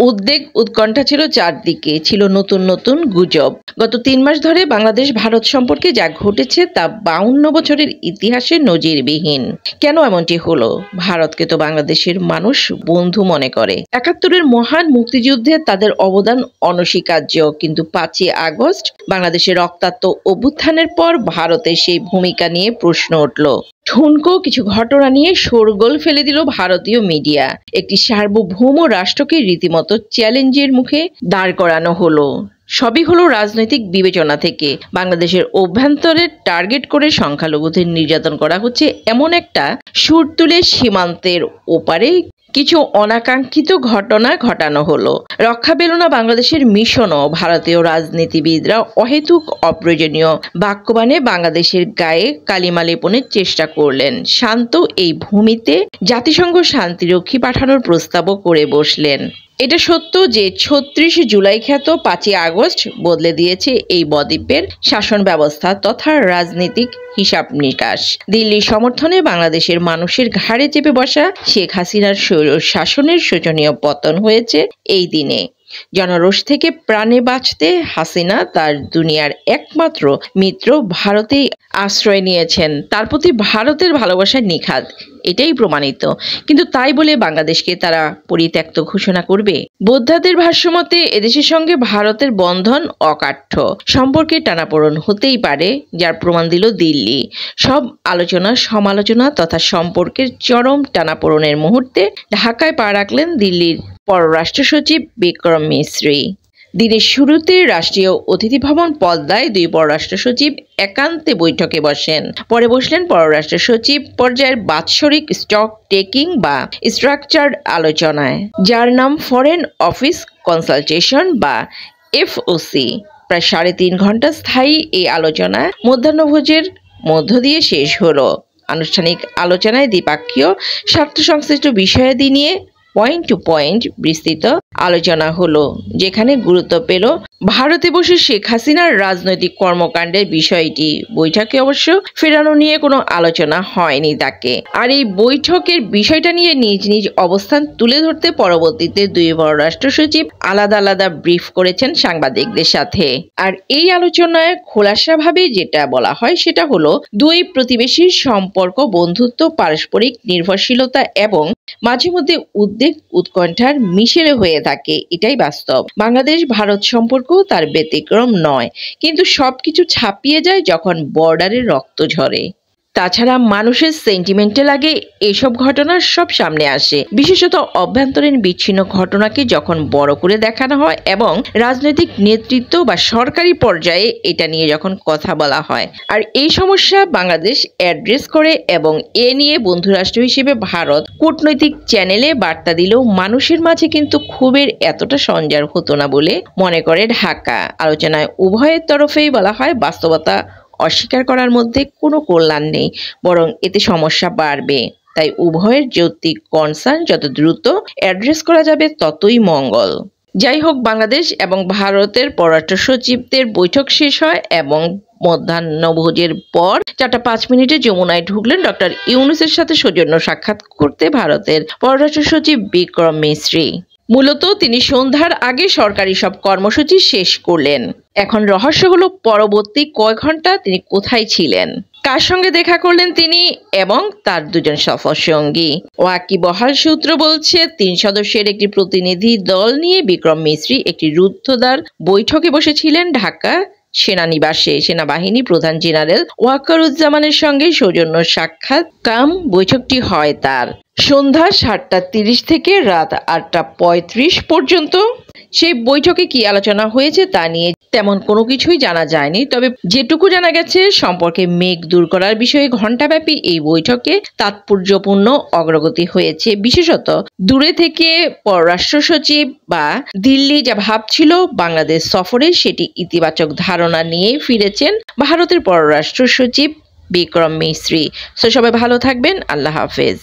উদ্বেগ উৎকণ্ঠা ছিল চারদিকে, ছিল নতুন নতুন গুজব। গত ৩ মাস ধরে বাংলাদেশ ভারত সম্পর্কে যা ঘটেছে তা ৫২ বছরের ইতিহাসে নজিরবিহীন। কেন এমনটি হলো? ভারতকে তো বাংলাদেশের মানুষ বন্ধু মনে করে। ৭১-এর মহান মুক্তিযুদ্ধে তাদের অবদান অনস্বীকার্য, কিন্তু ৫ই আগস্ট বাংলাদেশের রক্তাক্ত অভ্যুত্থানের পর ভারতের সেই ভূমিকা নিয়ে প্রশ্ন উঠল। ঠুনকো কিছু ঘটনা নিয়ে শোরগোল ফেলে দিল ভারতীয় মিডিয়া। একটি সার্বভৌম রাষ্ট্রকে রীতিমতো চ্যালেঞ্জের মুখে দাঁড় করানো হলো। সবই হলো রাজনৈতিক বিবেচনা থেকে। বাংলাদেশের অভ্যন্তরে টার্গেট করে সংখ্যালঘুদের নির্যাতন করা হচ্ছে এমন একটা সুর তুলে সীমান্তের ওপারে কিছু অনাকাঙ্ক্ষিত ঘটনা ঘটানো হলো। রক্ষা পেল না বাংলাদেশের মিশনও। ভারতীয় রাজনীতিবিদরা অহেতুক অপ্রয়োজনীয় বাক্যবাণে বাংলাদেশের গায়ে কালিমা লেপনের চেষ্টা করলেন। শান্ত এই ভূমিতে জাতিসংঘ শান্তিরক্ষী পাঠানোর প্রস্তাবও করে বসলেন। এটা সত্য যে ৩৬ জুলাই খ্যাত ৫ই আগস্ট বদলে দিয়েছে এই বদ্বীপের শাসন ব্যবস্থা তথা রাজনৈতিক হিসাব নিকাশ। দিল্লির সমর্থনে বাংলাদেশের মানুষের ঘাড়ে চেপে বসা শেখ হাসিনার স্বৈর শাসনের শোচনীয় পতন হয়েছে এই দিনে। জনরোষ থেকে প্রাণে বাঁচতে হাসিনা তার দুনিয়ার একমাত্র মিত্র ভারতেই আশ্রয় নিয়েছেন। তার প্রতি ভারতের ভালোবাসা নিখাদ, এটাই প্রমাণিত। কিন্তু তাই বলে বাংলাদেশকে তারা পরিত্যক্ত ঘোষণা করবে? বোদ্ধাদের ভাষ্যমতে এদেশের সঙ্গে ভারতের বন্ধন অকাঠ্য, সম্পর্কে টানাপোড়েন হতেই পারে, যার প্রমাণ দিল দিল্লি। সব আলোচনা সমালোচনা তথা সম্পর্কের চরম টানাপোড়েনের মুহূর্তে ঢাকায় পা রাখলেন দিল্লির পররাষ্ট্র সচিব বিক্রম মিশ্রি। দিনের শুরুতে রাষ্ট্রীয় অতিথি ভবন পদ্মায় ২ পররাষ্ট্র সচিব একান্তে বৈঠকে বসেন। পরে বসলেন পররাষ্ট্র সচিব পর্যায়ের বাৎসরিক স্টক টেকিং বা স্ট্রাকচার্ড আলোচনায়, যার নাম ফরেন অফিস কনসালটেশন বা FOC। প্রায় ৩.৫ ঘন্টা স্থায়ী এই আলোচনা মধ্যাহ্নভোজের মধ্য দিয়ে শেষ হলো। আনুষ্ঠানিক আলোচনায় দ্বিপাক্ষীয় স্বার্থ সংশ্লিষ্ট বিষয়াদি নিয়ে পয়েন্ট টু পয়েন্ট বিস্তৃত আলোচনা হলো, যেখানে গুরুত্ব পেল ভারতে বসে শেখ হাসিনার রাজনৈতিক কর্মকাণ্ডের বিষয়টি। বৈঠকে অবশ্য ফেরানো নিয়ে কোনো আলোচনা হয়নি তাকে। আর এই বৈঠকের বিষয়টা নিয়ে নিজ নিজ অবস্থান তুলে ধরতে পরবর্তীতে ২ পররাষ্ট্র সচিব আলাদা আলাদা ব্রিফ করেছেন সাংবাদিকদের সাথে। আর এই আলোচনায় খোলাসাভাবে যেটা বলা হয় সেটা হলো ২ প্রতিবেশীর সম্পর্ক, বন্ধুত্ব, পারস্পরিক নির্ভরশীলতা এবং মাঝে মধ্যে উদ্বেগ উৎকণ্ঠার মিশেলে হয়ে থাকে, এটাই বাস্তব। বাংলাদেশ ভারত সম্পর্ক তার ব্যতিক্রম নয়, কিন্তু সবকিছু ছাপিয়ে যায় যখন বর্ডারে রক্ত ঝরে। তাছাড়া মানুষের সেন্টিমেন্টে লাগে এসব ঘটনা সব সামনে আসে, বিশেষত অভ্যন্তরীণ বিচ্ছিন্ন ঘটনাকে যখন বড় করে দেখানো হয় এবং রাজনৈতিক নেতৃত্ব বা সরকারি পর্যায়ে এটা নিয়ে যখন কথা বলা হয়। আর এই সমস্যা বাংলাদেশ অ্যাড্রেস করে এবং এ নিয়ে বন্ধুরাষ্ট্র হিসেবে ভারত কূটনৈতিক চ্যানেলে বার্তা দিলেও মানুষের মাঝে কিন্তু ক্ষোভের এতটা সঞ্চার হতো না বলে মনে করে ঢাকা। আলোচনায় উভয়ের তরফেই বলা হয় বাস্তবতা অস্বীকার করার মধ্যে কোনো কল্যাণ নেই, বরং এতে সমস্যা বাড়বে। তাই উভয়ের যৌক্তিক কনসার্ন যত দ্রুত অ্যাড্রেস করা যাবে ততই মঙ্গল। যাই হোক, বাংলাদেশ এবং ভারতের পররাষ্ট্র সচিবদের বৈঠক শেষ হয় এবং মধ্যাহ্নভোজের পর ৪:০৫ যমুনায় ঢুকলেন ডক্টর ইউনূসের সাথে সৌজন্য সাক্ষাৎ করতে ভারতের পররাষ্ট্র সচিব বিক্রম মিশ্রি। মূলত তিনি সন্ধ্যার আগে সরকারি সব কর্মসূচি শেষ করলেন। এখন রহস্য হলো পরবর্তী কয়েক ঘন্টা তিনি কোথায় ছিলেন, কার সঙ্গে দেখা করলেন তিনি এবং তার ২জন সফর সঙ্গী। ওয়াকিবহাল সূত্র বলছে ৩ সদস্যের একটি প্রতিনিধি দল নিয়ে বিক্রম মিশ্রি একটি রুদ্ধদ্বার বৈঠকে বসেছিলেন ঢাকা সেনানিবাসে। সেনাবাহিনী প্রধান জেনারেল ওয়াকারুজ্জামানের সঙ্গে সৌজন্য সাক্ষাৎ কাম বৈঠকটি হয় তার সন্ধ্যা ৭:৩০ থেকে রাত ৮:৩৫ পর্যন্ত। সেই বৈঠকে কি আলোচনা হয়েছে তা নিয়ে তেমন কোনো কিছুই জানা যায়নি। তবে যেটুকু জানা গেছে, সম্পর্কে মেঘ দূর করার বিষয়ে ঘণ্টাব্যাপী এই বৈঠকে তাৎপর্যপূর্ণ অগ্রগতি হয়েছে। বিশেষত দূরে থেকে পররাষ্ট্র সচিব বা দিল্লি যা ভাবছিল বাংলাদেশ সফরে, সেটি ইতিবাচক ধারণা নিয়ে ফিরেছেন ভারতের পররাষ্ট্র সচিব বিক্রম মিশ্রি। সবাই ভালো থাকবেন। আল্লাহ হাফেজ।